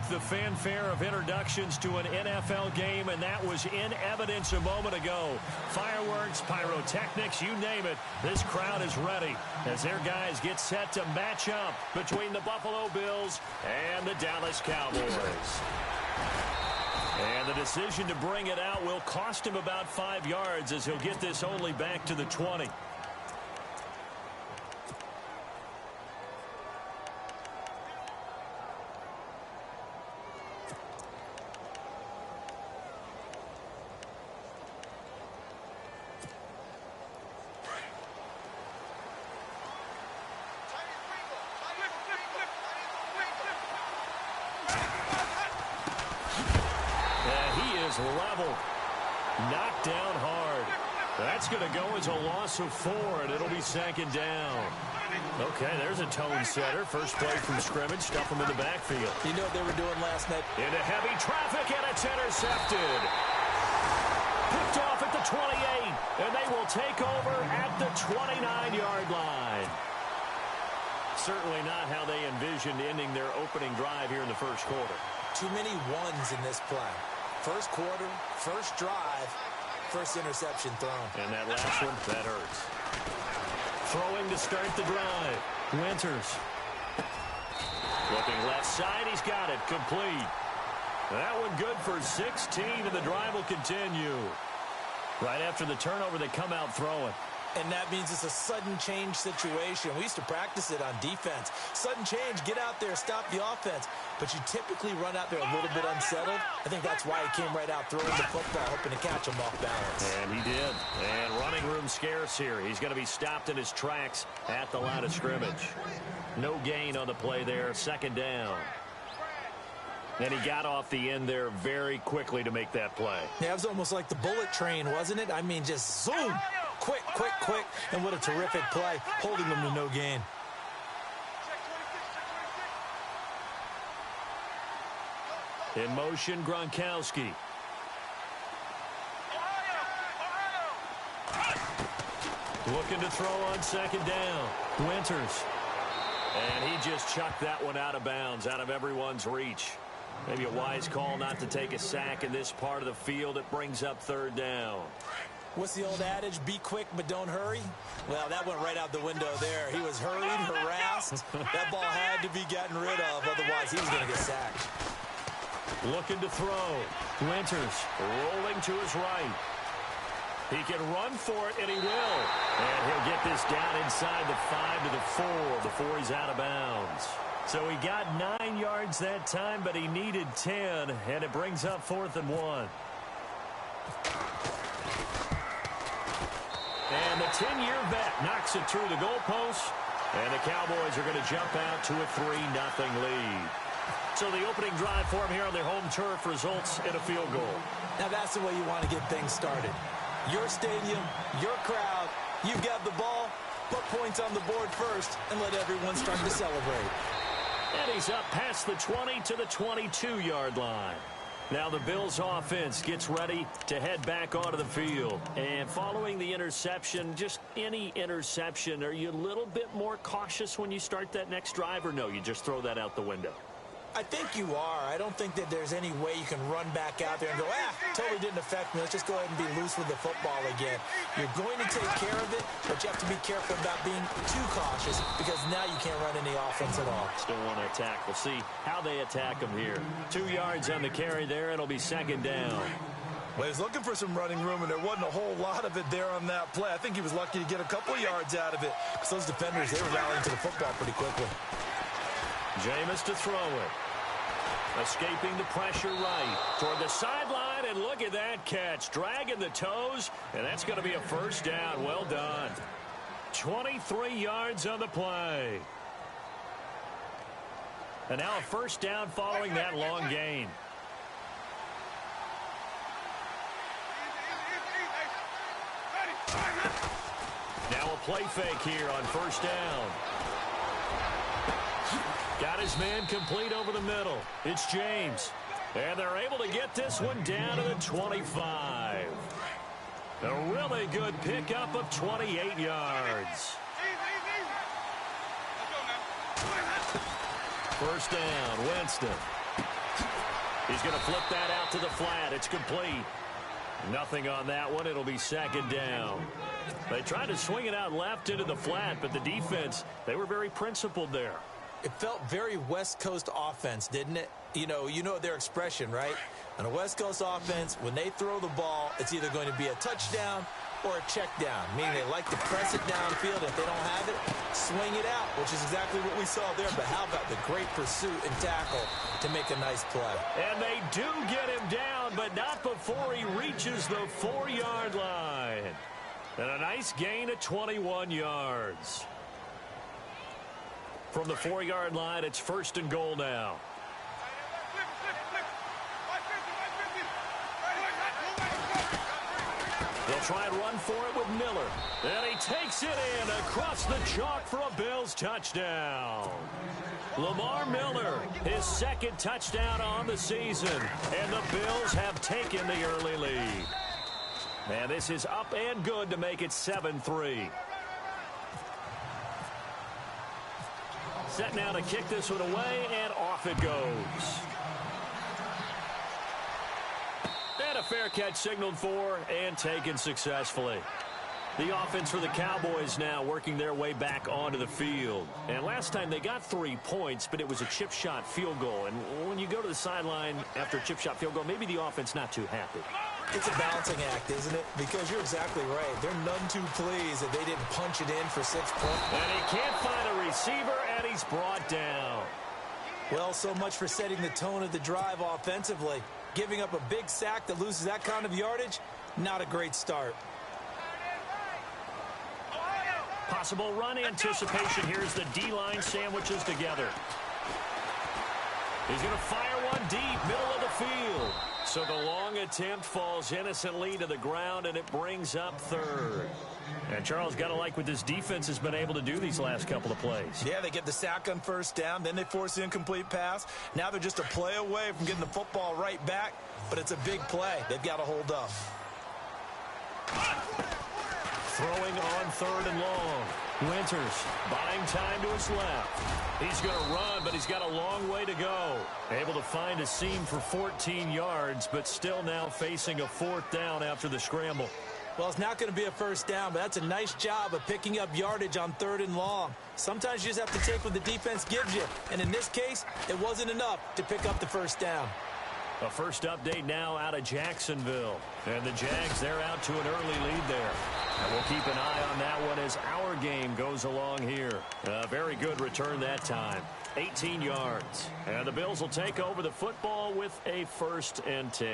the fanfare of introductions to an NFL game, and that was in evidence a moment ago. Fireworks, pyrotechnics, you name it. This crowd is ready as their guys get set to match up between the Buffalo Bills and the Dallas Cowboys. And the decision to bring it out will cost him about 5 yards as he'll get this only back to the 20. Level. Knocked down hard. That's going to go as a loss of 4, and it'll be 2nd down. Okay, there's a tone setter. First play from scrimmage. Stuff them in the backfield. You know what they were doing last night? Into heavy traffic, and it's intercepted. Picked off at the 28, and they will take over at the 29-yard line. Certainly not how they envisioned ending their opening drive here in the first quarter. Too many ones in this play. First quarter, first drive, first interception thrown. And that last one, that hurts. Throwing to start the drive. Winters. Looking left side, he's got it. Complete. That one good for 16, and the drive will continue. Right after the turnover, they come out throwing. And that means it's a sudden change situation. We used to practice it on defense. Sudden change, get out there, stop the offense. But you typically run out there a little bit unsettled. I think that's why he came right out throwing the football, hoping to catch him off balance. And he did. And running room scarce here. He's going to be stopped in his tracks at the line of scrimmage. No gain on the play there. 2nd down. And he got off the end there very quickly to make that play. Yeah, it was almost like the bullet train, wasn't it? I mean, just zoom. Quick, quick, quick. And what a terrific play, holding them to no gain. In motion, Gronkowski. Looking to throw on 2nd down. Winters. And he just chucked that one out of bounds, out of everyone's reach. Maybe a wise call not to take a sack in this part of the field. It brings up 3rd down. What's the old adage? Be quick, but don't hurry. Well, that went right out the window there. He was hurried, harassed. That ball had to be gotten rid of. Otherwise, he was going to get sacked. Looking to throw. Winters. Rolling to his right. He can run for it, and he will. And he'll get this down inside the 5 to the 4 before he's out of bounds. So he got 9 yards that time, but he needed 10, and it brings up 4th and 1. And the 10-year vet knocks it through the goalpost, and the Cowboys are going to jump out to a 3-0 lead. So the opening drive for him here on their home turf results in a field goal. Now that's the way you want to get things started. Your stadium, your crowd, you've got the ball, put points on the board first, and let everyone start to celebrate. And he's up past the 20 to the 22-yard line. Now the Bills offense gets ready to head back onto the field. And following the interception, just any interception, are you a little bit more cautious when you start that next drive, or no, you just throw that out the window? I think you are. I don't think that there's any way you can run back out there and go, totally didn't affect me. Let's just go ahead and be loose with the football again. You're going to take care of it, but you have to be careful about being too cautious because now you can't run any offense at all. Still want to attack. We'll see how they attack them here. 2 yards on the carry there. It'll be 2nd down. Well, he was looking for some running room, and there wasn't a whole lot of it there on that play. I think he was lucky to get a couple of yards out of it. Because those defenders, they were rallying to the football pretty quickly. Jameis to throw it. Escaping the pressure right toward the sideline, and look at that catch. Dragging the toes, and that's going to be a 1st down. Well done. 23 yards on the play. And now a 1st down following that long gain. Now a play fake here on 1st down. Got his man complete over the middle. It's James. And they're able to get this one down to the 25. A really good pickup of 28 yards. 1st down, Winston. He's going to flip that out to the flat. It's complete. Nothing on that one. It'll be second down. They tried to swing it out left into the flat, but the defense, they were very principled there. It felt very West Coast offense, didn't it? You know their expression, right? On a West Coast offense, when they throw the ball, it's either going to be a touchdown or a check down, meaning they like to press it downfield. If they don't have it, swing it out, which is exactly what we saw there. But how about the great pursuit and tackle to make a nice play? And they do get him down, but not before he reaches the 4-yard line. And a nice gain of 21 yards. From the 4-yard line, it's first and goal now. They'll try and run for it with Miller. And he takes it in across the chalk for a Bills touchdown. Lamar Miller, his second touchdown on the season. And the Bills have taken the early lead. And this is up and good to make it 7-3. Set now to kick this one away, and off it goes. And a fair catch signaled for and taken successfully. The offense for the Cowboys now working their way back onto the field. And last time they got 3 points, but it was a chip shot field goal. And when you go to the sideline after a chip shot field goal, maybe the offense not too happy. It's a balancing act, isn't it? Because you're exactly right. They're none too pleased that they didn't punch it in for 6 points. And he can't find a receiver, and he's brought down. Well, so much for setting the tone of the drive offensively. Giving up a big sack that loses that kind of yardage, not a great start. Possible run anticipation. Here's the D-line sandwiches together. He's going to fire one deep, middle of the field. So the long attempt falls innocently to the ground, and it brings up third. And Charles, got to like what this defense has been able to do these last couple of plays. Yeah, they get the sack on first down, then they force the incomplete pass. Now they're just a play away from getting the football right back, but it's a big play. They've got to hold up. Throwing on third and long. Winters buying time to his left. He's going to run, but he's got a long way to go. Able to find a seam for 14 yards, but still now facing a 4th down after the scramble. Well, it's not going to be a first down, but that's a nice job of picking up yardage on 3rd and long. Sometimes you just have to take what the defense gives you, and in this case, it wasn't enough to pick up the first down. A first update now out of Jacksonville. And the Jags, they're out to an early lead there. And we'll keep an eye on that one as our game goes along here. A very good return that time. 18 yards. And the Bills will take over the football with a 1st and 10.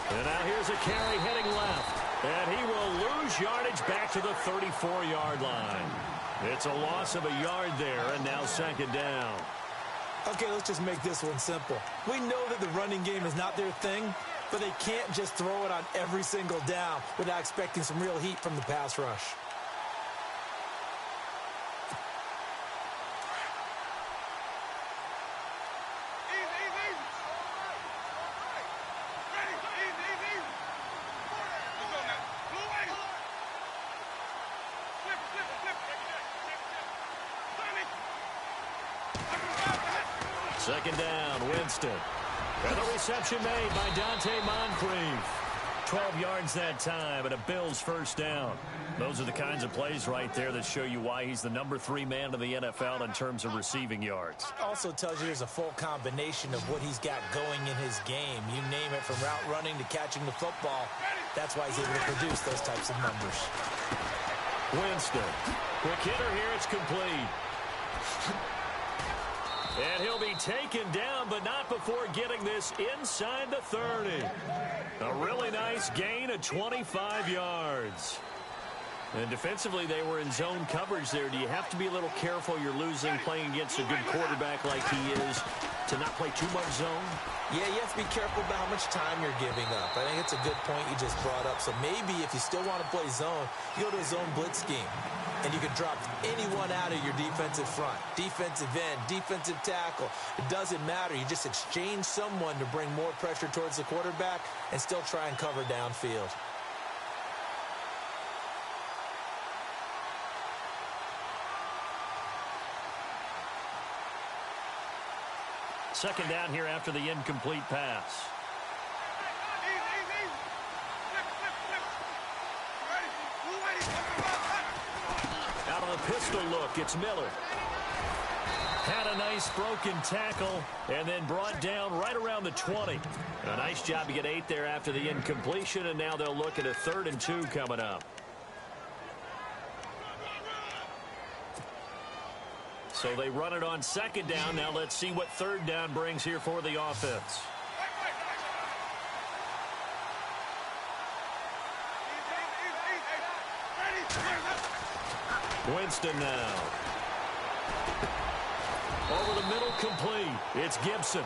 And now here's a carry heading left. And he will lose yardage back to the 34-yard line. It's a loss of a yard there, and now 2nd down. Okay, let's just make this one simple. We know that the running game is not their thing, but they can't just throw it on every single down without expecting some real heat from the pass rush. Second down, Winston. And the reception made by Dante Moncrief. 12 yards that time, and a Bills 1st down. Those are the kinds of plays right there that show you why he's the number 3 man in the NFL in terms of receiving yards. Also tells you there's a full combination of what he's got going in his game. You name it, from route running to catching the football. That's why he's able to produce those types of numbers. Winston. Quick hitter here, it's complete. And he'll be taken down, but not before getting this inside the 30. A really nice gain of 25 yards. And defensively, they were in zone coverage there. Do you have to be a little careful you're losing playing against a good quarterback like he is to not play too much zone? Yeah, you have to be careful about how much time you're giving up. I think it's a good point you just brought up. So maybe if you still want to play zone, you go to a zone blitz scheme. And you can drop anyone out of your defensive front. Defensive end, defensive tackle. It doesn't matter. You just exchange someone to bring more pressure towards the quarterback and still try and cover downfield. Second down here after the incomplete pass. Out of the pistol look, it's Miller. Had a nice broken tackle and then brought down right around the 20. A nice job to get 8 there after the incompletion, and now they'll look at a 3rd and 2 coming up. So they run it on second down. Now let's see what third down brings here for the offense. Winston now. Over the middle, complete. It's Gibson.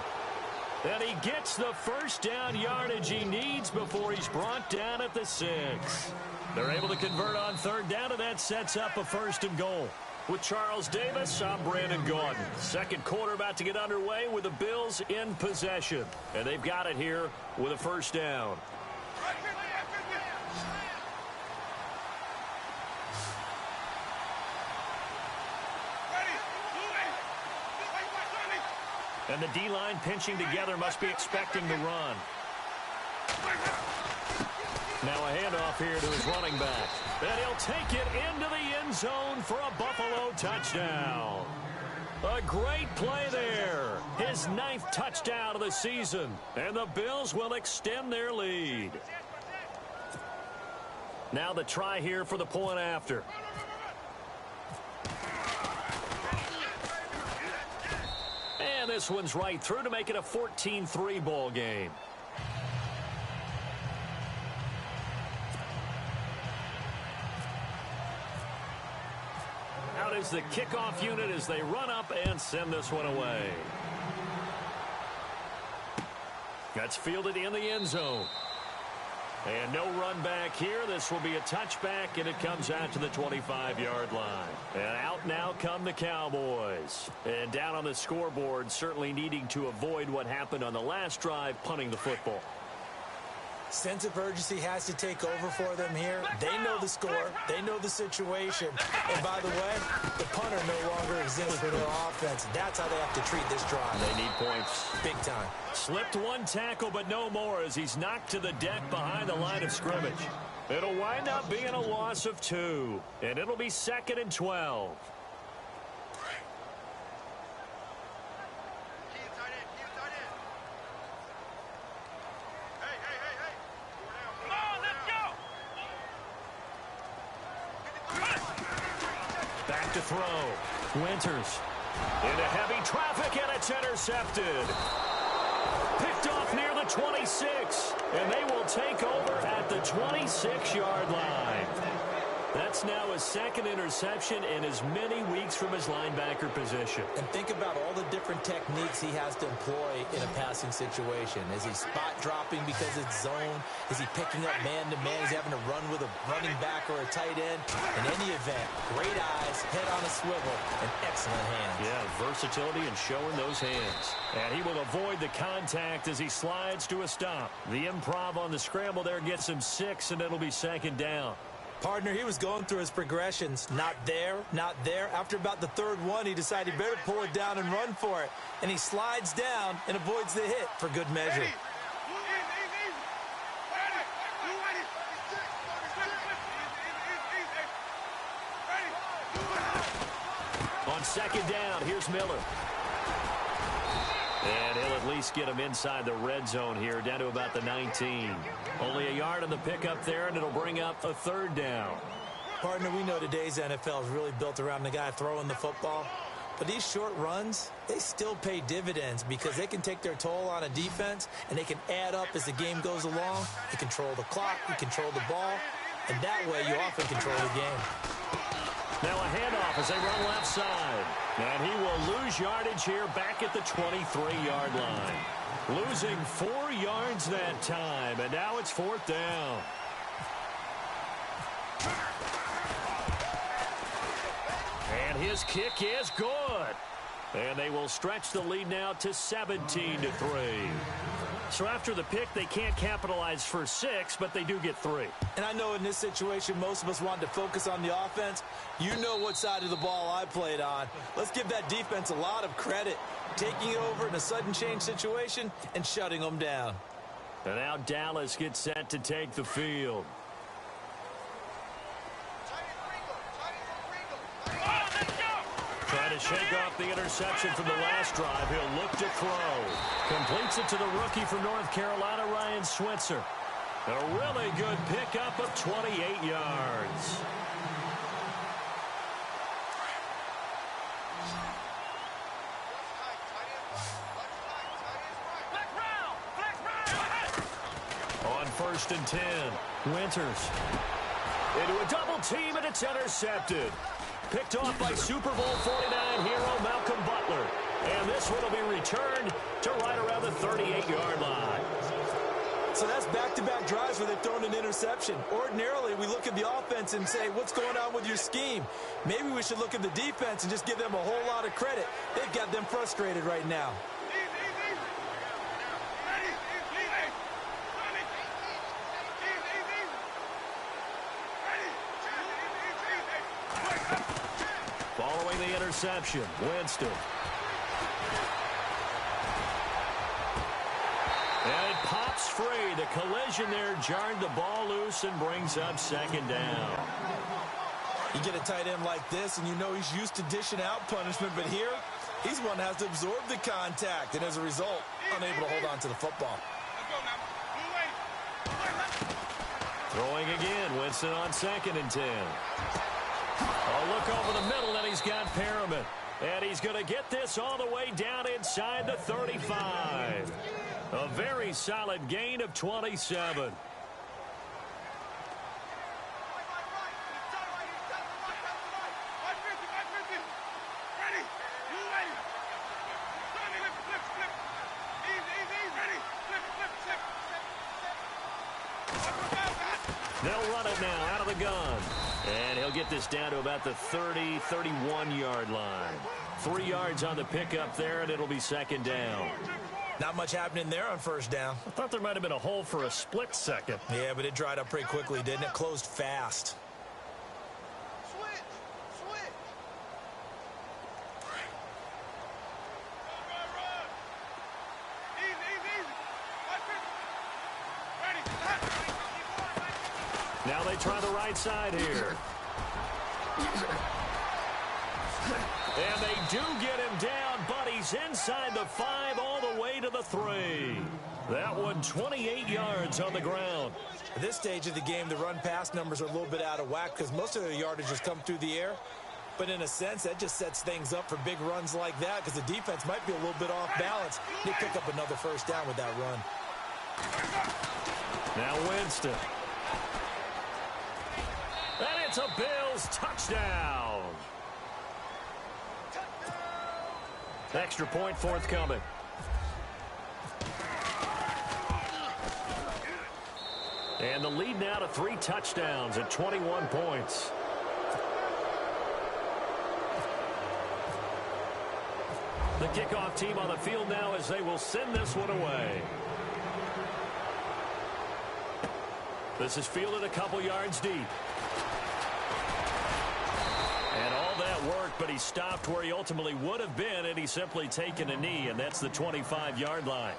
And he gets the first down yardage he needs before he's brought down at the 6. They're able to convert on third down, and that sets up a 1st and goal. With Charles Davis, I'm Brandon Gaudin. Second quarter about to get underway with the Bills in possession. And they've got it here with a 1st down. And the D-line pinching together must be expecting the run. Now a handoff here to his running back. And he'll take it into the end zone for a Buffalo touchdown. A great play there. His 9th touchdown of the season. And the Bills will extend their lead. Now the try here for the point after. And this one's right through to make it a 14-3 ball game. Out is the kickoff unit as they run up and send this one away. That's fielded in the end zone. And no run back here. This will be a touchback, and it comes out to the 25-yard line. And out now come the Cowboys. And down on the scoreboard, certainly needing to avoid what happened on the last drive, punting the football. Sense of urgency has to take over for them here. They know the score. They know the situation. And by the way, the punter no longer exists for their offense. That's how they have to treat this drive. They need points. Big time. Slipped one tackle, but no more as he's knocked to the deck behind the line of scrimmage. It'll wind up being a loss of 2. And it'll be 2nd and 12. Back to throw. Winters into heavy traffic, and it's intercepted. Picked off near the 26, and they will take over at the 26-yard line. That's now his 2nd interception in as many weeks from his linebacker position. And think about all the different techniques he has to employ in a passing situation. Is he spot dropping because it's zone? Is he picking up man-to-man? Is he having to run with a running back or a tight end? In any event, great eyes, head on a swivel, and excellent hands. Yeah, versatility and showing those hands. And he will avoid the contact as he slides to a stop. The improv on the scramble there gets him 6, and it'll be 2nd down. Partner, he was going through his progressions. Not there, not there. After about the 3rd one, he decided he better pull it down and run for it. And he slides down and avoids the hit for good measure. On 2nd down, here's Miller. And he'll at least get him inside the red zone here, down to about the 19. Only a yard on the pickup there, and it'll bring up a 3rd down. Partner, we know today's NFL is really built around the guy throwing the football. But these short runs, they still pay dividends because they can take their toll on a defense, and they can add up as the game goes along. You control the clock, you control the ball, and that way you often control the game. Now a handoff as they run left side. And he will lose yardage here back at the 23-yard line. Losing 4 yards that time, and now it's 4th down. And his kick is good. And they will stretch the lead now to 17-3. So after the pick, they can't capitalize for 6, but they do get 3. And I know in this situation, most of us wanted to focus on the offense. You know what side of the ball I played on. Let's give that defense a lot of credit. Taking over in a sudden change situation and shutting them down. And now Dallas gets set to take the field. Trying to shake off the interception from the last drive. He'll look to throw. Completes it to the rookie from North Carolina, Ryan Switzer. A really good pickup of 28 yards. On 1st and 10, Winters. Into a double team, and it's intercepted. Picked off by Super Bowl 49 hero Malcolm Butler. And this one will be returned to right around the 38-yard line. So that's back-to-back drives where they've thrown an interception. Ordinarily, we look at the offense and say, what's going on with your scheme? Maybe we should look at the defense and just give them a whole lot of credit. They've got them frustrated right now. Following the interception, Winston. And it pops free. The collision there jarred the ball loose and brings up 2nd down. You get a tight end like this, and you know he's used to dishing out punishment, but here, he's one that has to absorb the contact, and as a result, unable to hold on to the football. Throwing again, Winston on 2nd and 10. A look over the middle, and he's got Perriman. And he's going to get this all the way down inside the 35. A very solid gain of 27. They'll run it now out of the gun. And he'll get this down to about the 30, 31-yard line. 3 yards on the pickup there, and it'll be 2nd down. Not much happening there on 1st down. I thought there might have been a hole for a split second. Yeah, but it dried up pretty quickly, didn't it? Closed fast. Now they try the right side here. And they do get him down, but he's inside the 5 all the way to the 3. That one 28 yards on the ground. At this stage of the game, the run-pass numbers are a little bit out of whack because most of their yardage has come through the air. But in a sense, that just sets things up for big runs like that because the defense might be a little bit off balance. They pick up another 1st down with that run. Now Winston. And it's a Bills touchdown. Extra point forthcoming. And the lead now to 3 touchdowns at 21 points. The kickoff team on the field now as they will send this one away. This is fielded a couple yards deep. And all that worked, but he stopped where he ultimately would have been, and he's simply taken a knee, and that's the 25-yard line.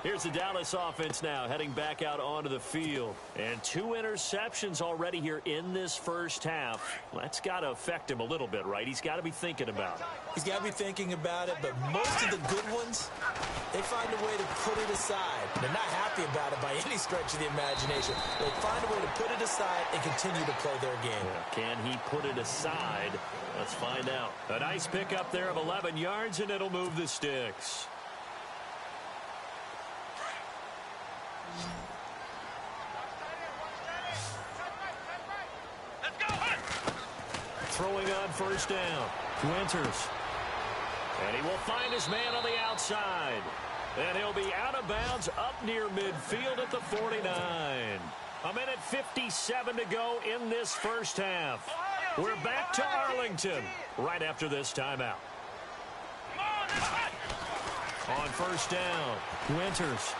Here's the Dallas offense now heading back out onto the field. And 2 interceptions already here in this first half. Well, that's got to affect him a little bit, right? He's got to be thinking about it. He's got to be thinking about it, but most of the good ones, they find a way to put it aside. They're not happy about it by any stretch of the imagination. They find a way to put it aside and continue to play their game. Yeah, can he put it aside? Let's find out. A nice pickup there of 11 yards, and it'll move the sticks. throwing on first down. Winters. And he will find his man on the outside. And he'll be out of bounds up near midfield at the 49. A minute 57 to go in this first half. We're back to Arlington right after this timeout. On first down, Winters.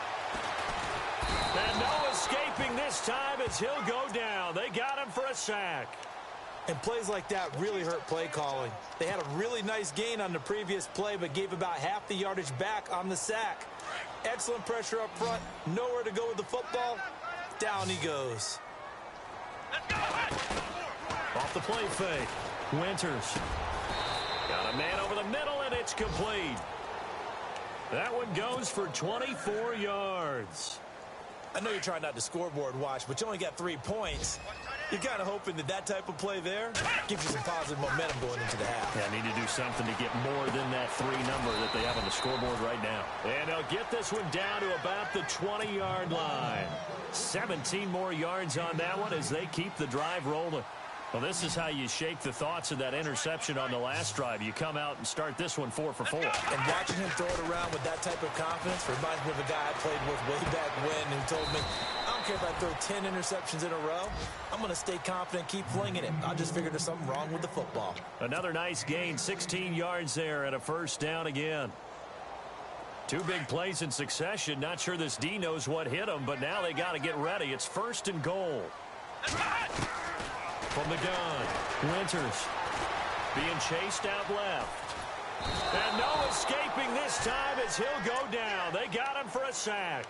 And no escaping this time as he'll go down. They got him for a sack. And plays like that really hurt play calling. They had a really nice gain on the previous play, but gave about half the yardage back on the sack. Excellent pressure up front. Nowhere to go with the football. Down he goes. Off the play fake. Winters. Got a man over the middle, and it's complete. That one goes for 24 yards. I know you're trying not to scoreboard watch, but you only got 3 points. You're kind of hoping that that type of play there gives you some positive momentum going into the half. Yeah, need to do something to get more than that 3 number that they have on the scoreboard right now. And they'll get this one down to about the 20-yard line. 17 more yards on that one as they keep the drive rolling. Well, this is how you shake the thoughts of that interception on the last drive. You come out and start this one 4 for 4. And watching him throw it around with that type of confidence reminds me of a guy I played with way back when who told me, I don't care if I throw 10 interceptions in a row. I'm going to stay confident, keep flinging it. I just figured there's something wrong with the football. Another nice gain, 16 yards there and a first down again. 2 big plays in succession. Not sure this D knows what hit him, but now they got to get ready. It's 1st and goal. From the gun, Winters being chased out left. And no escaping this time as he'll go down. They got him for a sack.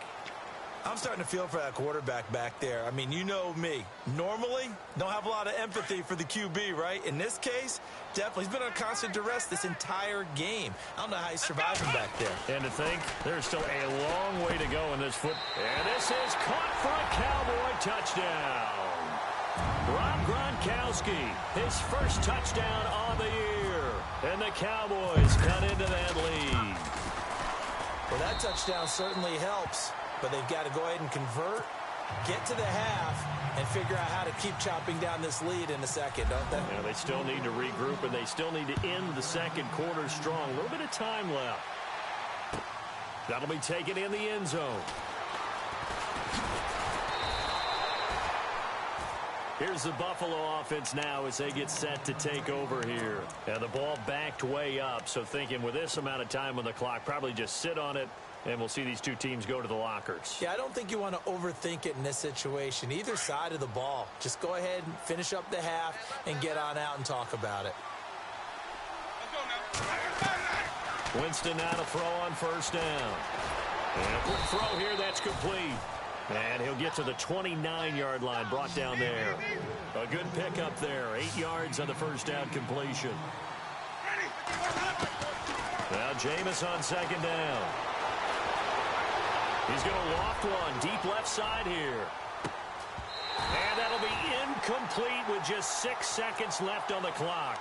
I'm starting to feel for that quarterback back there. I mean, you know me. Normally, don't have a lot of empathy for the QB, right? In this case, definitely. He's been on constant duress this entire game. I don't know how he's surviving back there. And to think, there's still a long way to go in this foot. And this is caught for a Cowboy touchdown. Rob Gronkowski, his first touchdown on the year. And the Cowboys cut into that lead. Well, that touchdown certainly helps, but they've got to go ahead and convert, get to the half, and figure out how to keep chopping down this lead in the second, don't they? Yeah, they still need to regroup, and they still need to end the second quarter strong. A little bit of time left. That'll be taken in the end zone. Here's the Buffalo offense now as they get set to take over here. And the ball backed way up, so thinking with this amount of time on the clock, probably just sit on it, and we'll see these 2 teams go to the lockers. Yeah, I don't think you want to overthink it in this situation. Either side of the ball. Just go ahead and finish up the half and get on out and talk about it. Winston now to throw on first down. And a quick throw here, that's complete. And he'll get to the 29-yard line, brought down there. A good pickup there, 8 yards on the first down completion. Now Jameis on second down. He's going to loft one, deep left side here. And that'll be incomplete with just 6 seconds left on the clock.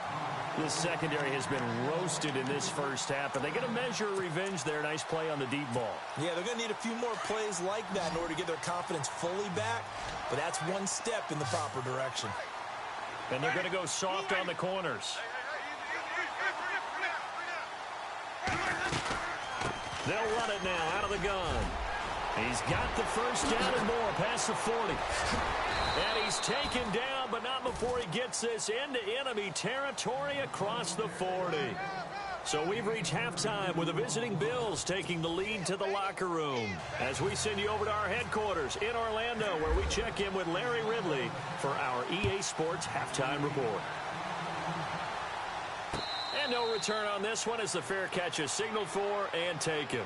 This secondary has been roasted in this first half, and they're going to measure revenge there. Nice play on the deep ball. Yeah, they're going to need a few more plays like that in order to get their confidence fully back, but that's one step in the proper direction. And they're going to go soft on the corners. They'll run it now out of the gun. He's got the first down and more past the 40. And he's taken down, but not before he gets this into enemy territory across the 40. So we've reached halftime with the visiting Bills taking the lead to the locker room. As we send you over to our headquarters in Orlando, where we check in with Larry Ridley for our EA Sports Halftime Report. And no return on this one as the fair catch is signaled for and taken.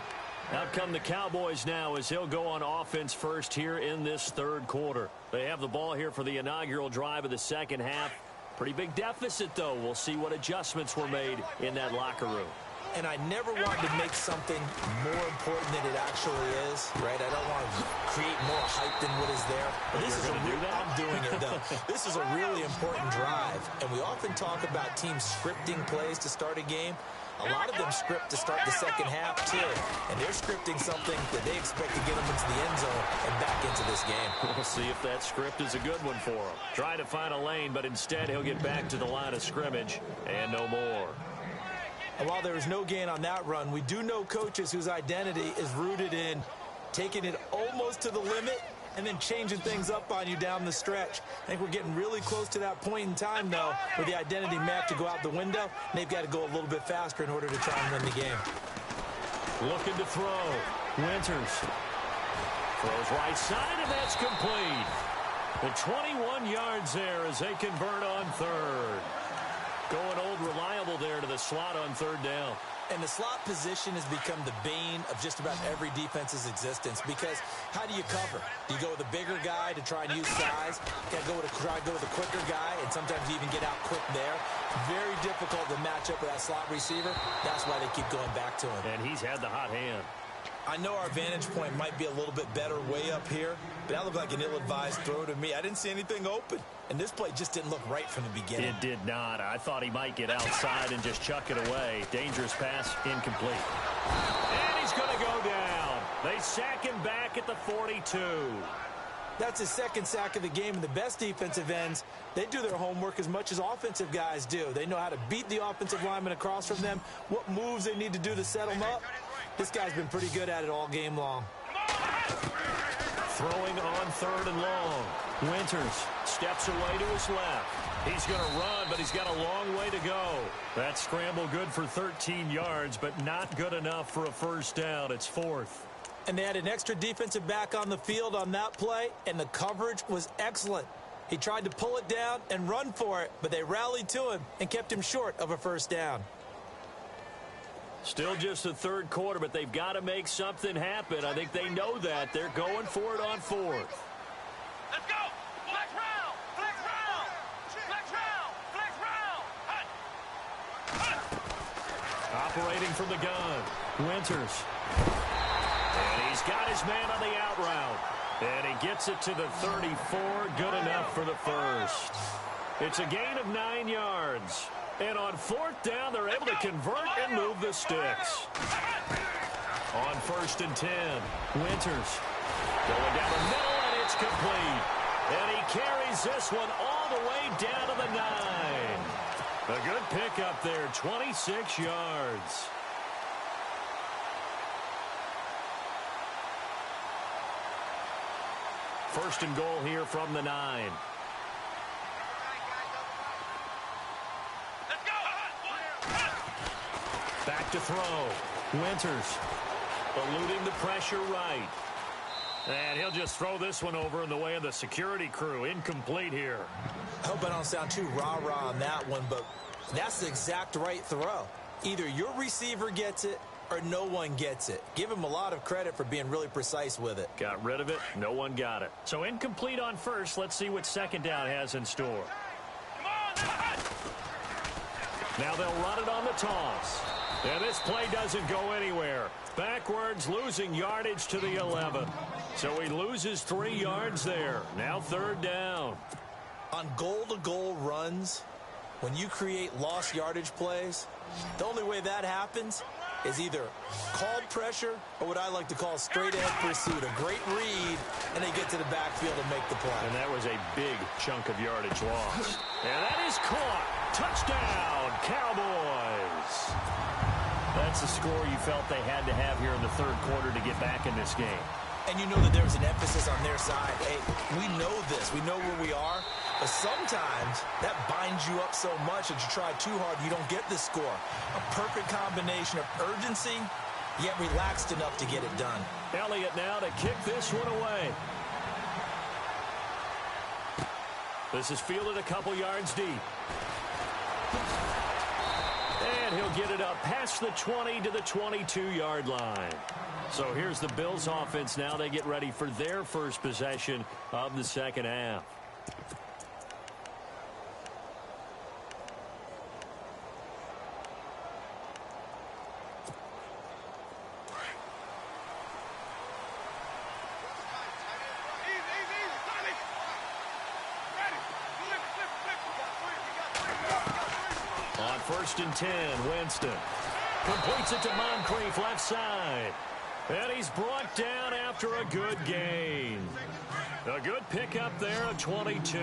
Out come the Cowboys now as he'll go on offense first here in this third quarter. They have the ball here for the inaugural drive of the second half. Pretty big deficit, though. We'll see what adjustments were made in that locker room. And I never want to make something more important than it actually is, right? I don't want to create more hype than what is there. But this is I'm doing it, though. This is a really important drive. And we often talk about teams scripting plays to start a game. A lot of them script to start the second half, too. And they're scripting something that they expect to get them into the end zone and back into this game. We'll see if that script is a good one for him. Trying to find a lane, but instead he'll get back to the line of scrimmage and no more. And while there was no gain on that run, we do know coaches whose identity is rooted in taking it almost to the limit and then changing things up on you down the stretch. I think we're getting really close to that point in time, though, where the identity map to go out the window, and they've got to go a little bit faster in order to try and win the game. Looking to throw. Winters throws right side, and that's complete. The 21 yards there as they convert on third. Going old reliable there to the slot on third down. And the slot position has become the bane of just about every defense's existence, because how do you cover? Do you go with a bigger guy to try and use size? You got to try to go with a quicker guy, and sometimes you even get out quick there. Very difficult to match up with that slot receiver. That's why they keep going back to him. And he's had the hot hand. I know our vantage point might be a little bit better way up here, but that looked like an ill-advised throw to me. I didn't see anything open, and this play just didn't look right from the beginning. It did not. I thought he might get outside and just chuck it away. Dangerous pass, incomplete. And he's going to go down. They sack him back at the 42. That's his second sack of the game, and the best defensive ends, they do their homework as much as offensive guys do. They know how to beat the offensive lineman across from them, what moves they need to do to set them up. This guy's been pretty good at it all game long. Throwing on third and long. Winters steps away to his left. He's going to run, but he's got a long way to go. That scramble good for 13 yards, but not good enough for a first down. It's fourth. And they had an extra defensive back on the field on that play, and the coverage was excellent. He tried to pull it down and run for it, but they rallied to him and kept him short of a first down. Still just the third quarter, but they've got to make something happen. I think they know that. They're going for it on fourth. Let's go! Flex round! Flex round! Flex round! Flex round! Operating from the gun. Winters. And he's got his man on the out route. And he gets it to the 34. Good enough for the first. It's a gain of 9 yards. And on fourth down, they're able to convert and move the sticks. On first and 10, Winters going down the middle, and it's complete. And he carries this one all the way down to the 9. A good pickup there, 26 yards. First and goal here from the 9. Back to throw. Winters eluding the pressure right. And he'll just throw this one over in the way of the security crew. Incomplete here. I hope I don't sound too rah-rah on that one, but that's the exact right throw. Either your receiver gets it or no one gets it. Give him a lot of credit for being really precise with it. Got rid of it. No one got it. So incomplete on first. Let's see what second down has in store. Now they'll run it on the toss. And this play doesn't go anywhere. Backwards, losing yardage to the 11. So he loses 3 yards there. Now third down. On goal-to-goal runs, when you create lost yardage plays, the only way that happens is either called pressure or what I like to call straight-ahead pursuit. A great read, and they get to the backfield and make the play. And that was a big chunk of yardage lost. And that is caught. Touchdown, Cowboys. That's the score you felt they had to have here in the third quarter to get back in this game. And you know that there was an emphasis on their side. Hey, we know this. We know where we are. But sometimes that binds you up so much that you try too hard, you don't get the score. A perfect combination of urgency, yet relaxed enough to get it done. Elliott now to kick this one away. This is fielded a couple yards deep. And he'll get it up past the 20 to the 22-yard line. So here's the Bills offense now. They get ready for their first possession of the second half. On first and 10, Winston. Completes it to Moncrief, left side. And he's brought down after a good gain. A good pickup there of 22.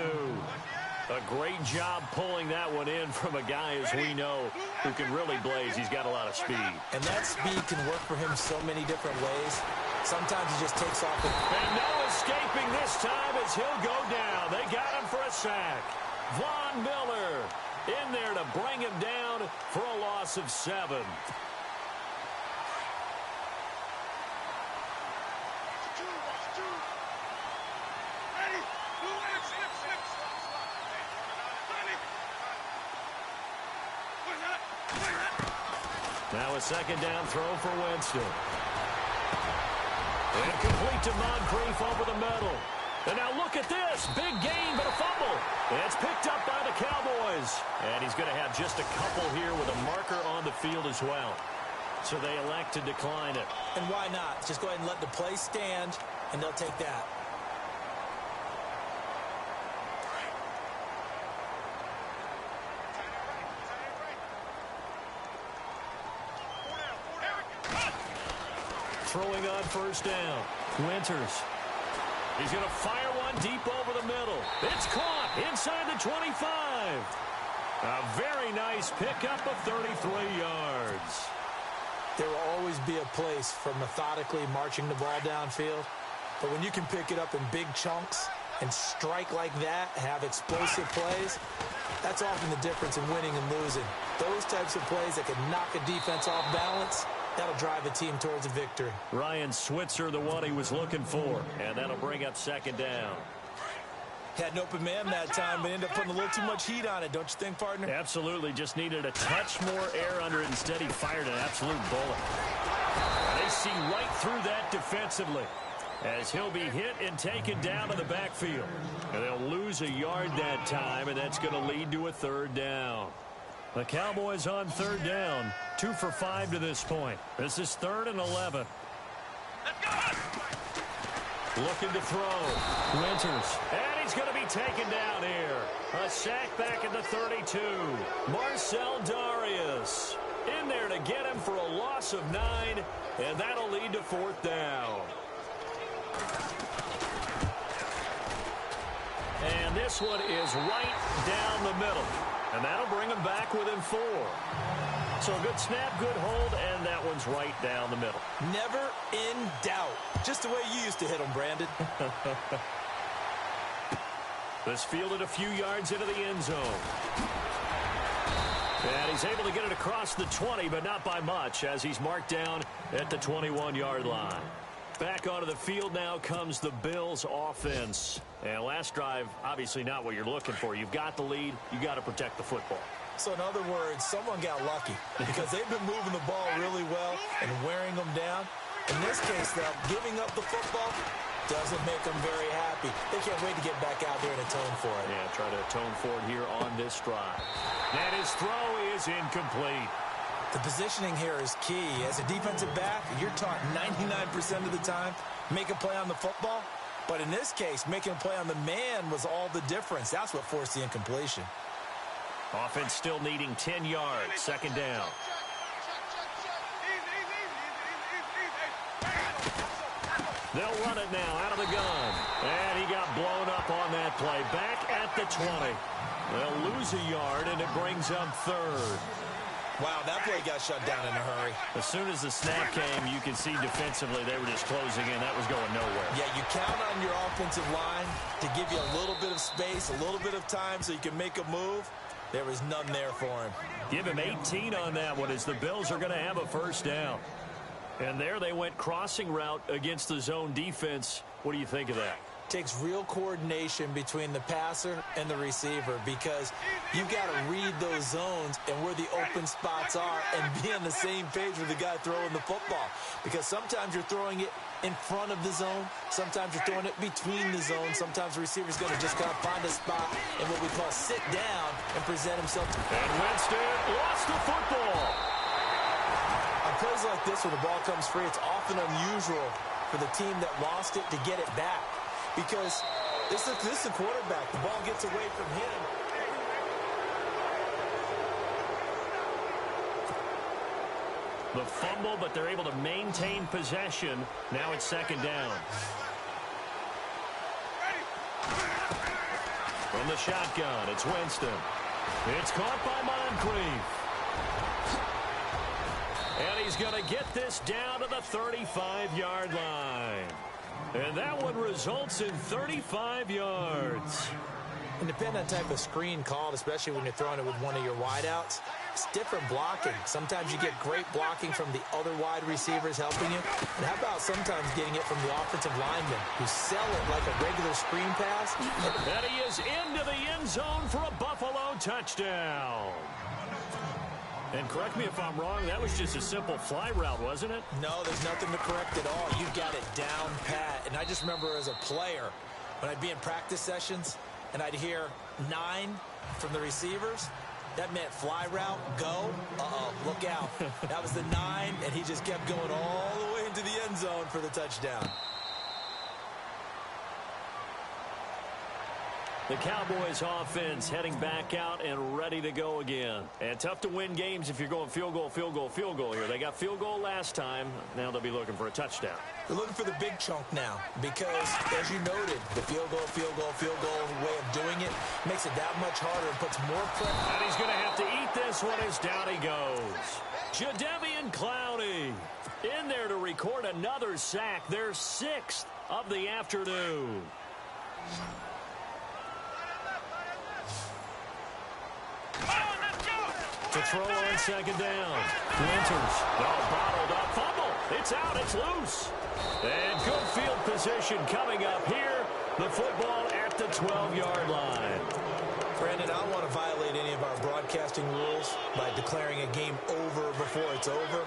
A great job pulling that one in from a guy, as we know, who can really blaze. He's got a lot of speed. And that speed can work for him so many different ways. Sometimes he just takes off. And no escaping this time as he'll go down. They got him for a sack. Von Miller in there to bring him down for a loss of 7. Now a second down throw for Winston. And complete to Moncrief over the middle. And now look at this. Big gain, but a fumble. And it's picked up by the Cowboys. And he's going to have just a couple here with a marker on the field as well. So they elect to decline it. And why not? Just go ahead and let the play stand, and they'll take that. Throwing on first down. Winters. He's going to fire one deep over the middle. It's caught inside the 25. A very nice pickup of 33 yards. There will always be a place for methodically marching the ball downfield. But when you can pick it up in big chunks and strike like that, have explosive plays, that's often the difference in winning and losing. Those types of plays that can knock a defense off balance, that'll drive a team towards a victory. Ryan Switzer, the one he was looking for. And that'll bring up second down. Had an open man that time, but ended up putting a little too much heat on it, don't you think, partner? Absolutely. Just needed a touch more air under it. Instead, he fired an absolute bullet. They see right through that defensively as he'll be hit and taken down to the backfield. And they'll lose a yard that time, and that's going to lead to a third down. The Cowboys on third down, 2 for 5 to this point. This is 3rd and 11. Looking to throw. Winters. And he's going to be taken down here. A sack back at the 32. Marcel Darius in there to get him for a loss of 9, and that'll lead to 4th down. And this one is right down the middle. And that'll bring him back within 4. So a good snap, good hold, and that one's right down the middle. Never in doubt. Just the way you used to hit them, Brandon. This fielded a few yards into the end zone. And he's able to get it across the 20, but not by much, as he's marked down at the 21-yard line. Back onto the field now comes the Bills offense. And last drive, obviously not what you're looking for. You've got the lead. You got to protect the football. So in other words, someone got lucky because they've been moving the ball really well and wearing them down. In this case, though, giving up the football doesn't make them very happy. They can't wait to get back out there and atone for it. Yeah, try to atone for it here on this drive. And his throw is incomplete. The positioning here is key. As a defensive back, you're taught 99% of the time, make a play on the football. But in this case, making a play on the man was all the difference. That's what forced the incompletion. Offense still needing 10 yards. Second down. They'll run it now out of the gun. And he got blown up on that play. Back at the 20. They'll lose a yard, and it brings up 3rd. Wow, that play got shut down in a hurry. As soon as the snap came, you could see defensively they were just closing in. That was going nowhere. Yeah, you count on your offensive line to give you a little bit of space, a little bit of time so you can make a move. There was none there for him. Give him 18 on that one as the Bills are going to have a first down. And there they went crossing route against the zone defense. What do you think of that? Takes real coordination between the passer and the receiver because you've got to read those zones and where the open spots are and be on the same page with the guy throwing the football. Because sometimes you're throwing it in front of the zone. Sometimes you're throwing it between the zones. Sometimes the receiver's going to just kind of find a spot and what we call sit down and present himself. And Winston lost the football. On plays like this where the ball comes free, it's often unusual for the team that lost it to get it back. Because this is a quarterback. The ball gets away from him. The fumble, but they're able to maintain possession. Now it's second down. From the shotgun, it's Winston. It's caught by Moncrief. And he's going to get this down to the 35-yard line. And that one results in 35 yards. And depending on the type of screen called, especially when you're throwing it with one of your wideouts, it's different blocking. Sometimes you get great blocking from the other wide receivers helping you. And how about sometimes getting it from the offensive linemen who sell it like a regular screen pass? And he is into the end zone for a Buffalo touchdown. And correct me if I'm wrong, that was just a simple fly route, wasn't it? No, there's nothing to correct at all. You've got it down pat. And I just remember as a player, when I'd be in practice sessions, and I'd hear 9 from the receivers, that meant fly route, go, look out. That was the 9, and he just kept going all the way into the end zone for the touchdown. The Cowboys offense heading back out and ready to go again. And tough to win games if you're going field goal, field goal, field goal here. They got field goal last time. Now they'll be looking for a touchdown. They're looking for the big chunk now because, as you noted, the field goal way of doing it makes it that much harder and puts more pressure. And he's going to have to eat this one as down he goes. Jadeveon Clowney in there to record another sack, their 6th of the afternoon. To throw on second down. Winters. Bottled up. Fumble. It's out. It's loose. And good field position coming up here. The football at the 12-yard line. Brandon, I don't want to violate any of our broadcasting rules by declaring a game over before it's over.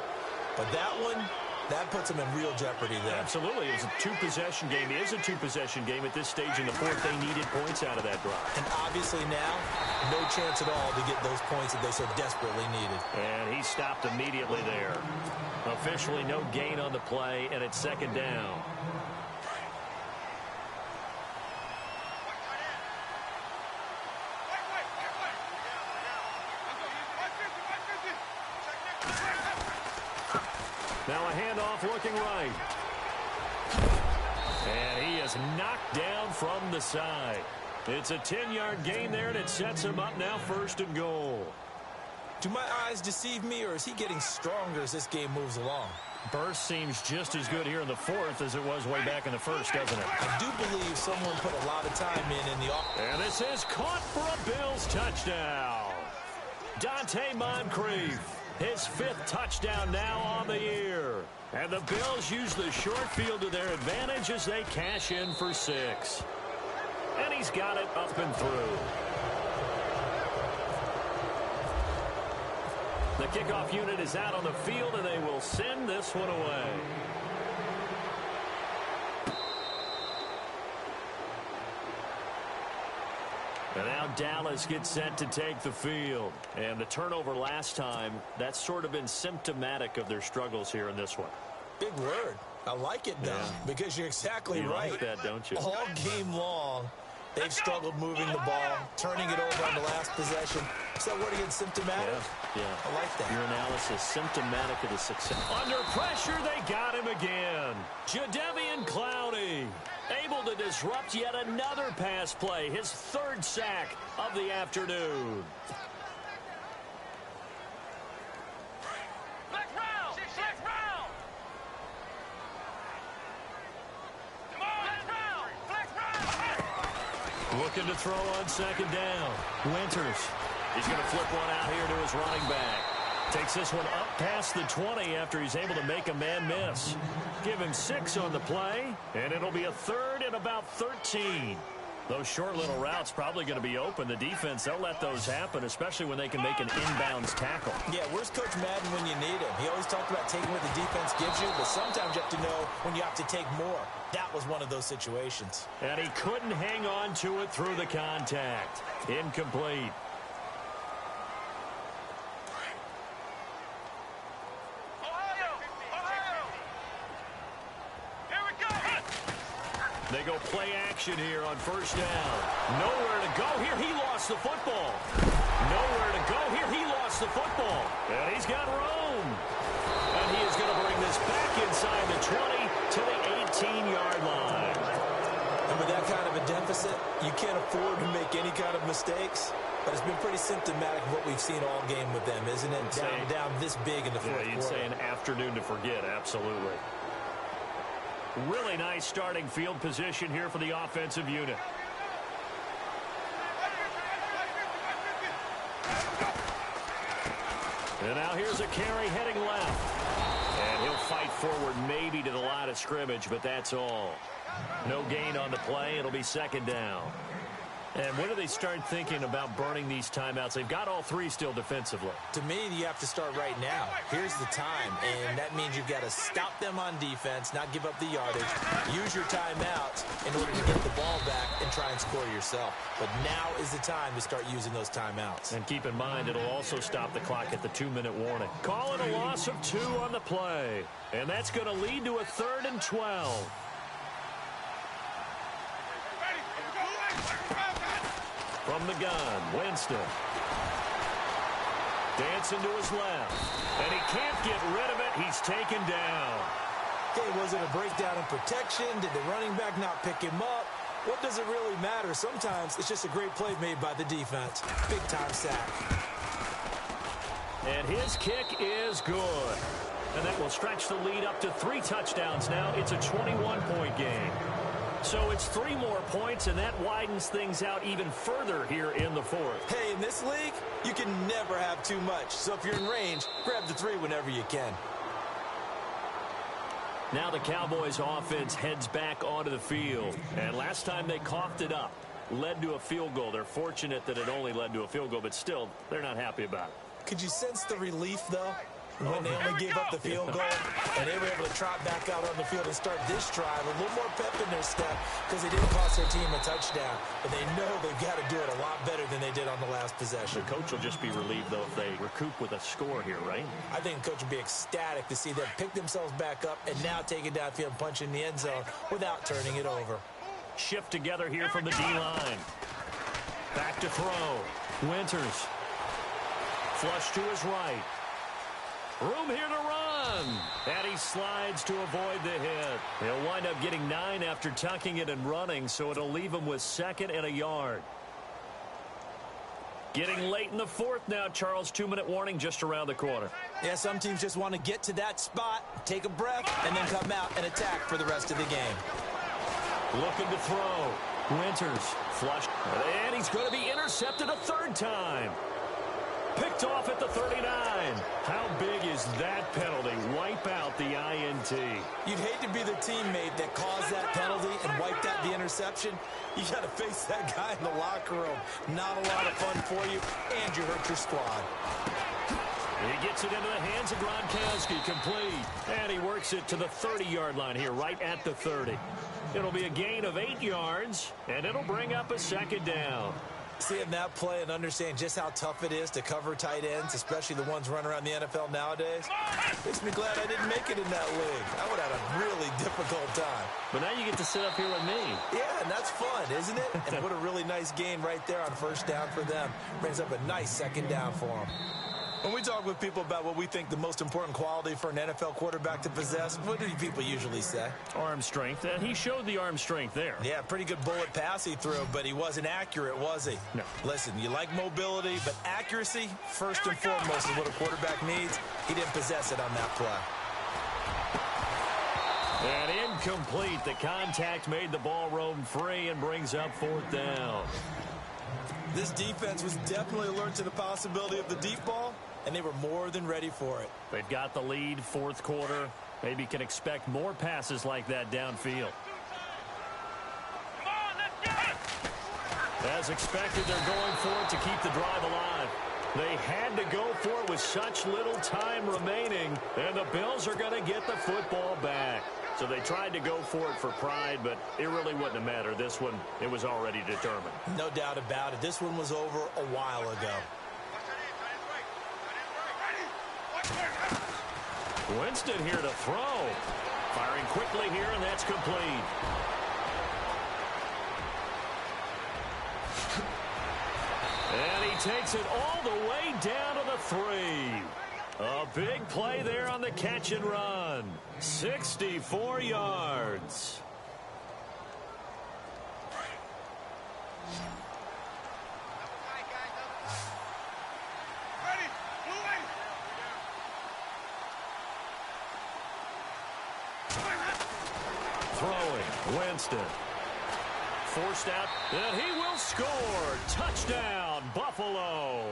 But that one, that puts them in real jeopardy there. Absolutely. It was a two-possession game. It is a two-possession game at this stage in the fourth. They needed points out of that drive. And obviously now, no chance at all to get those points that they so desperately needed. And he stopped immediately there. Officially no gain on the play, and it's second down. Now a handoff looking right. And he is knocked down from the side. It's a 10-yard gain there, and it sets him up now 1st and goal. Do my eyes deceive me, or is he getting stronger as this game moves along? Burst seems just as good here in the 4th as it was way back in the 1st, doesn't it? I do believe someone put a lot of time in the offense. And this is caught for a Bills touchdown. Dante Moncrief, his 5th touchdown now on the year. And the Bills use the short field to their advantage as they cash in for 6. And he's got it up and through. The kickoff unit is out on the field, and they will send this one away. And now Dallas gets set to take the field. And the turnover last time, that's sort of been symptomatic of their struggles here in this one. Big word. I like it, though, because you're exactly right. You like that, don't you? All game long, they've struggled moving the ball, turning it over on the last possession. Is that word again, symptomatic? Yeah. I like that. Your analysis, symptomatic of the success. Under pressure, they got him again. Jadeveon Clowney, able to disrupt yet another pass play, his 3rd sack of the afternoon. Looking to throw on second down. Winters. He's going to flip one out here to his running back. Takes this one up past the 20 after he's able to make a man miss. Give him 6 on the play, and it'll be a 3rd and about 13. Those short little routes probably going to be open. The defense, they'll let those happen, especially when they can make an inbounds tackle. Yeah, where's Coach Madden when you need him? He always talked about taking what the defense gives you, but sometimes you have to know when you have to take more. That was one of those situations. And he couldn't hang on to it through the contact. Incomplete. They go play action here on 1st down. Nowhere to go here. He lost the football. Nowhere to go here. He lost the football. And he's got room. going to bring this back inside the 20 to the 18-yard line. And with that kind of a deficit, you can't afford to make any kind of mistakes. But it's been pretty symptomatic of what we've seen all game with them, isn't it? Down this big in the fourth quarter. You'd say an afternoon to forget, absolutely. Really nice starting field position here for the offensive unit. And now here's a carry heading left. And he'll fight forward maybe to the line of scrimmage, but that's all. No gain on the play. It'll be second down. And when do they start thinking about burning these timeouts? They've got all three still defensively. To me, you have to start right now. Here's the time, and that means you've got to stop them on defense, not give up the yardage, use your timeouts in order to get the ball back and try and score yourself. But now is the time to start using those timeouts. And keep in mind, it'll also stop the clock at the 2-minute warning. Call it a loss of 2 on the play. And that's going to lead to a 3rd and 12. From the gun, Winston. Dancing to his left. And he can't get rid of it. He's taken down. Okay, was it a breakdown in protection? Did the running back not pick him up? What does it really matter? Sometimes it's just a great play made by the defense. Big-time sack. And his kick is good. And that will stretch the lead up to 3 touchdowns now. It's a 21-point game. So it's 3 more points, and that widens things out even further here in the 4th. Hey, in this league, you can never have too much. So if you're in range, grab the 3 whenever you can. Now the Cowboys offense heads back onto the field. And last time they coughed it up, led to a field goal. They're fortunate that it only led to a field goal, but still, they're not happy about it. Could you sense the relief, though? When they only gave up the field goal, and they were able to trot back out on the field and start this drive, a little more pep in their step because they didn't cost their team a touchdown. But they know they've got to do it a lot better than they did on the last possession. The coach will just be relieved, though, if they recoup with a score here, right? I think the coach will be ecstatic to see them pick themselves back up and now take it downfield and punch in the end zone without turning it over. Shift together here from the D-line. Back to throw. Winters. Flush to his right. Room here to run. And he slides to avoid the hit. He'll wind up getting 9 after tucking it and running, so it'll leave him with 2nd and a yard. Getting late in the 4th now, Charles. 2-minute warning just around the corner. Yeah, some teams just want to get to that spot, take a breath, and then come out and attack for the rest of the game. Looking to throw. Winters. Flush. And he's going to be intercepted a 3rd time. Picked off at the 39. How big is that penalty? Wipe out the INT. You'd hate to be the teammate that caused that penalty and wiped out the interception. You got to face that guy in the locker room. Not a lot of fun for you, and you hurt your squad. He gets it into the hands of Gronkowski, complete. And he works it to the 30-yard line here, right at the 30. It'll be a gain of 8 yards, and it'll bring up a 2nd down. Seeing that play and understand just how tough it is to cover tight ends, especially the ones running around the NFL nowadays, makes me glad I didn't make it in that league. I would have had a really difficult time. But now you get to sit up here with me. Yeah, and that's fun, isn't it? And what a really nice gain right there on 1st down for them. Brings up a nice 2nd down for them. When we talk with people about what we think the most important quality for an NFL quarterback to possess, what do people usually say? Arm strength, and he showed the arm strength there. Yeah, pretty good bullet pass he threw, but he wasn't accurate, was he? No. Listen, you like mobility, but accuracy, first and foremost, is what a quarterback needs. He didn't possess it on that play. And incomplete. The contact made the ball roam free and brings up 4th down. This defense was definitely alert to the possibility of the deep ball, and they were more than ready for it. They've got the lead, 4th quarter. Maybe can expect more passes like that downfield. As expected, they're going for it to keep the drive alive. They had to go for it with such little time remaining, and the Bills are going to get the football back. So they tried to go for it for pride, but it really wouldn't have mattered. This one, it was already determined. No doubt about it. This one was over a while ago. Winston here to throw. Firing quickly here, and that's complete. And he takes it all the way down to the 3. A big play there on the catch and run. 64 yards. Throwing, Winston. Forced out, and he will score. Touchdown, Buffalo.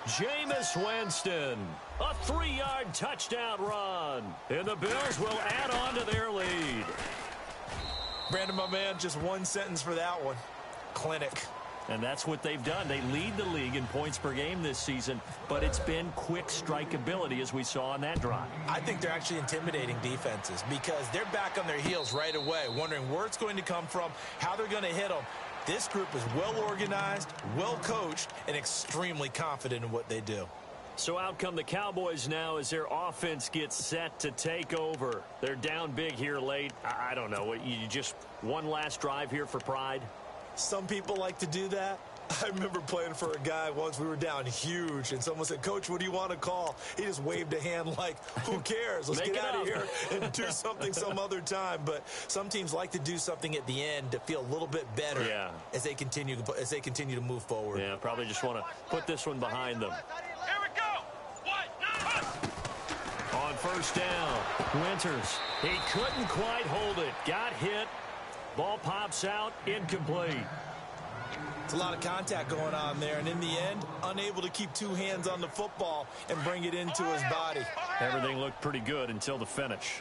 Jameis Winston, a 3-yard touchdown run. And the Bills will add on to their lead. Brandon, my man, just one sentence for that one. Clinic. And that's what they've done. They lead the league in points per game this season, but it's been quick strikeability as we saw on that drive. I think they're actually intimidating defenses because they're back on their heels right away, wondering where it's going to come from, how they're going to hit them. This group is well organized, well coached, and extremely confident in what they do. So out come the Cowboys now as their offense gets set to take over. They're down big here late. I don't know. You just one last drive here for pride? Some people like to do that. I remember playing for a guy once. We were down huge, and someone said, "Coach, what do you want to call?" He just waved a hand like, who cares? Let's get out of here and do something some other time. But some teams like to do something at the end to feel a little bit better as they continue to move forward. Yeah, probably just want to put this one behind them. Here we go. On first down, Winters. He couldn't quite hold it. Got hit. Ball pops out, incomplete. It's a lot of contact going on there, and in the end, unable to keep two hands on the football and bring it into his body. Everything looked pretty good until the finish.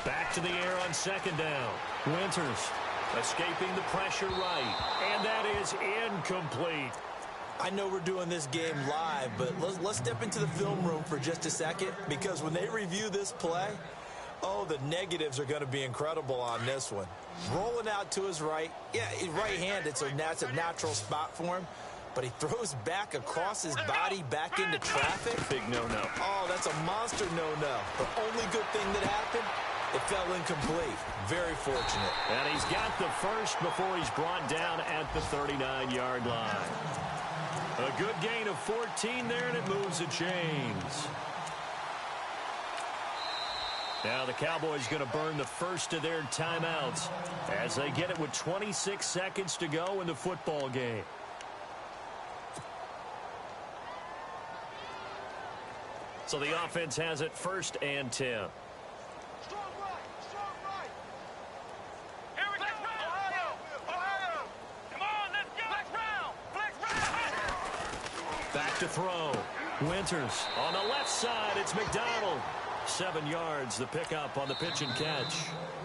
Back to the air on second down. Winters escaping the pressure right, and that is incomplete. I know we're doing this game live, but let's step into the film room for just a second, because when they review this play, oh, the negatives are going to be incredible on this one. Rolling out to his right. Yeah, right-handed, so that's a natural spot for him. But he throws back across his body back into traffic. Big no-no. Oh, that's a monster no-no. The only good thing that happened, it fell incomplete. Very fortunate. And he's got the first before he's brought down at the 39-yard line. A good gain of 14 there, and it moves the chains. Now the Cowboys going to burn the first of their timeouts as they get it with 26 seconds to go in the football game. So the offense has it 1st and 10. Strong right. Here we go. Ohio. Come on, let's go. Flex round. Back to throw. Winters on the left side. It's McDonald. 7 yards, the pickup on the pitch and catch.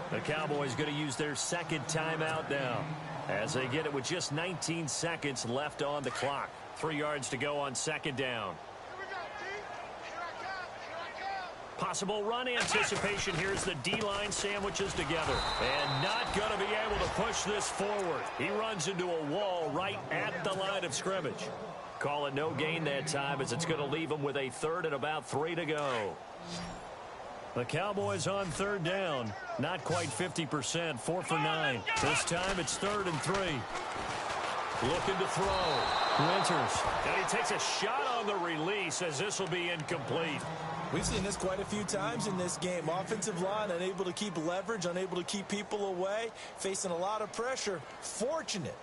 The Cowboys going to use their second timeout now as they get it with just 19 seconds left on the clock. 3 yards to go on second down. Possible run anticipation. Here's the D-line sandwiches together. And not going to be able to push this forward. He runs into a wall right at the line of scrimmage. Call it no gain that time as it's going to leave him with a 3rd and about 3 to go. The Cowboys on 3rd down. Not quite 50%. 4 for 9. This time it's 3rd and 3. Looking to throw. Winters. And he takes a shot on the release as this will be incomplete. We've seen this quite a few times in this game. Offensive line unable to keep leverage, unable to keep people away, facing a lot of pressure. Fortunate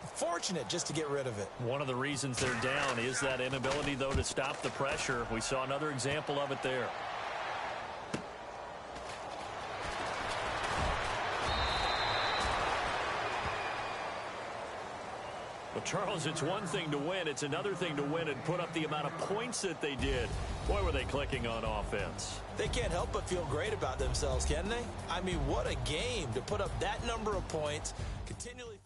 just to get rid of it. One of the reasons they're down is that inability, though, to stop the pressure. We saw another example of it there. Well, Charles, it's one thing to win. It's another thing to win and put up the amount of points that they did. Boy, were they clicking on offense. They can't help but feel great about themselves, can they? I mean, what a game to put up that number of points, continually